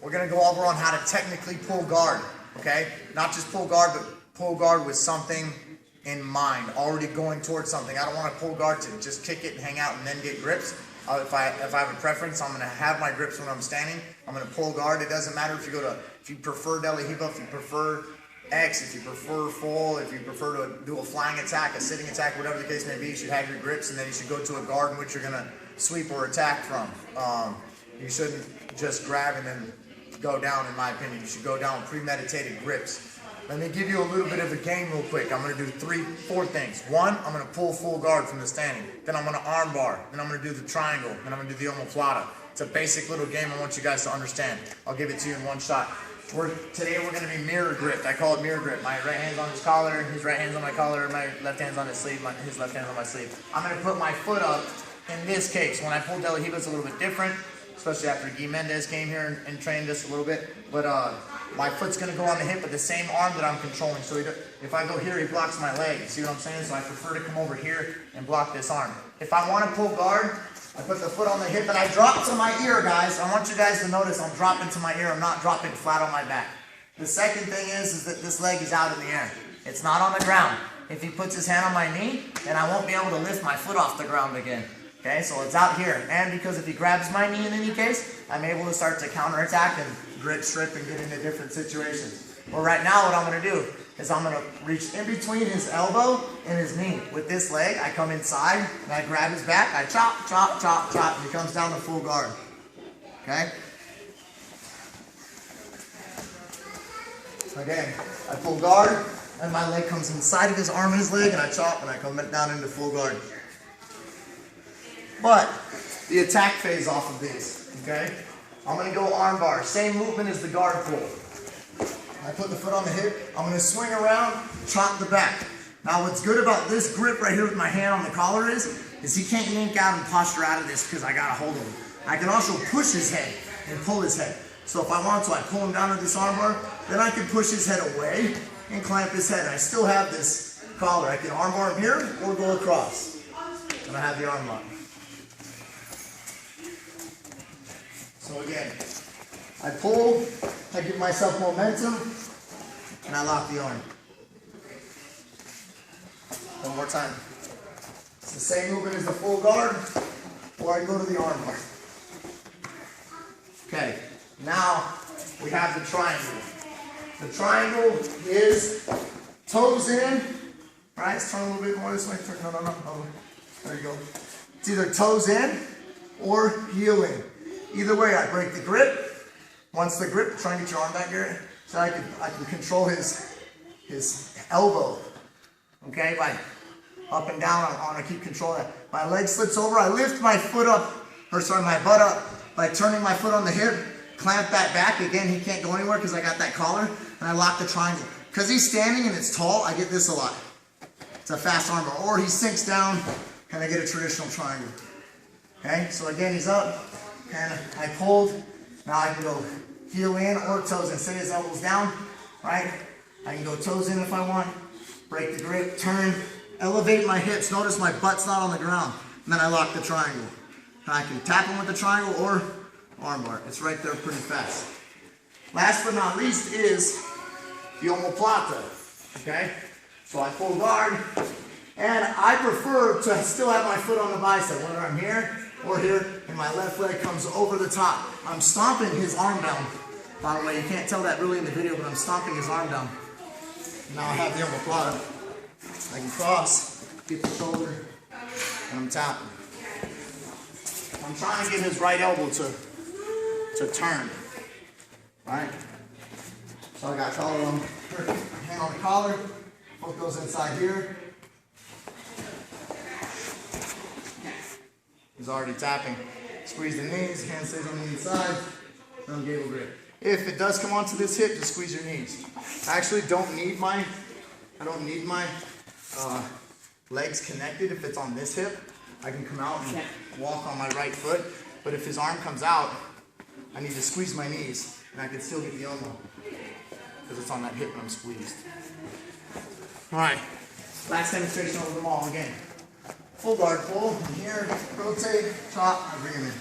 we're going to go over on how to technically pull guard, okay? Not just pull guard, but pull guard with something in mind, already going towards something. I don't want to pull guard to just kick it and hang out and then get grips. If I have a preference, I'm going to have my grips when I'm standing. I'm going to pull guard. It doesn't matter if you prefer de la hiva, if you prefer X, if you prefer full, if you prefer to do a flying attack, a sitting attack, whatever the case may be, you should have your grips, and then you should go to a guard in which you're going to sweep or attack from. You shouldn't just grab and then go down, in my opinion. You should go down with premeditated grips. Let me give you a little bit of a game real quick. I'm going to do 4 things. 1, I'm going to pull full guard from the standing. Then I'm going to armbar. Then I'm going to do the triangle. Then I'm going to do the omoplata. It's a basic little game I want you guys to understand. I'll give it to you in one shot. Today we're going to be mirror gripped. I call it mirror grip. My right hand's on his collar, his right hand's on my collar, my left hand's on his sleeve, his left hand's on my sleeve. I'm going to put my foot up in this case. When I pull de la hiva, it's a little bit different, especially after Guy Mendez came here and trained us a little bit. But my foot's going to go on the hip with the same arm that I'm controlling. So if I go here, he blocks my leg. See what I'm saying? So I prefer to come over here and block this arm. If I want to pull guard, I put the foot on the hip and I drop to my ear, guys. I want you guys to notice I'm dropping to my ear. I'm not dropping flat on my back. The second thing is that this leg is out in the air. It's not on the ground. If he puts his hand on my knee, then I won't be able to lift my foot off the ground again. Okay, so it's out here. And because if he grabs my knee in any case, I'm able to start to counterattack and grip, strip, and get into different situations. Well, right now what I'm going to do is I'm going to reach in between his elbow and his knee. With this leg, I come inside, and I grab his back, I chop, chop, chop, chop, and he comes down to full guard. Okay? Again, I pull guard, and my leg comes inside of his arm and his leg, and I chop, and I come down into full guard. But the attack phase off of these, okay? I'm going to go armbar. Same movement as the guard pull. I put the foot on the hip. I'm going to swing around, chop the back. Now what's good about this grip right here with my hand on the collar is he can't yank out and posture out of this because I got a hold of him. I can also push his head and pull his head. So if I want to, I pull him down with this armbar. Then I can push his head away and clamp his head. I still have this collar. I can armbar him here or go across. And I have the arm lock. So again, I pull, I give myself momentum, and I lock the arm. One more time. It's the same movement as the full guard, or I go to the arm bar. Okay, now we have the triangle. The triangle is toes in, right? Let's turn a little bit more this way. No. There you go. It's either toes in or heel in. Either way, I break the grip. Once the grip, try and get your arm back here, so I can control his elbow. Okay, by up and down, I want to keep control of that. My leg slips over, I lift my foot up, my butt up by turning my foot on the hip, clamp that back. Again, he can't go anywhere because I got that collar, and I lock the triangle. Because he's standing and it's tall, I get this a lot. It's a fast armbar. Or he sinks down, and I get a traditional triangle. Okay, so again, he's up, and I pulled. Now I can go heel in or toes in. Set his elbows down, right? I can go toes in if I want. Break the grip, turn, elevate my hips. Notice my butt's not on the ground. And then I lock the triangle. I can tap him with the triangle or armbar. It's right there pretty fast. Last but not least is the omoplata. Okay? So I pull guard, and I prefer to still have my foot on the bicep, whether I'm here or here, and my left leg comes over the top. I'm stomping his arm down. By the way, you can't tell that really in the video, but I'm stomping his arm down. Now I have the omoplata. I can cross, get the shoulder, and I'm tapping. I'm trying to get his right elbow to turn. Right? So I got collar on, hand on the collar, foot goes inside here. He's already tapping. Squeeze the knees, hand stays on the inside, no gable grip. If it does come onto this hip, just squeeze your knees. I actually don't need my legs connected if it's on this hip. I can come out and walk on my right foot, but if his arm comes out, I need to squeeze my knees, and I can still get the elbow because it's on that hip and I'm squeezed. All right, last demonstration over them all again. Full guard pull, from here, rotate, chop, I bring him in.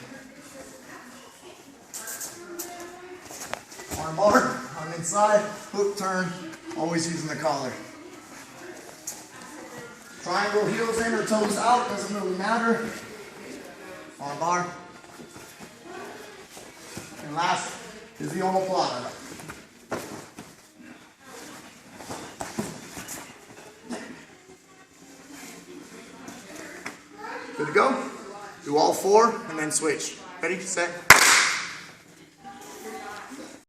Armbar on inside, hook turn, always using the collar. Triangle heels in or toes out, doesn't really matter. Armbar. And last is the Omoplata. Good to go? Do all four and then switch. Ready, set,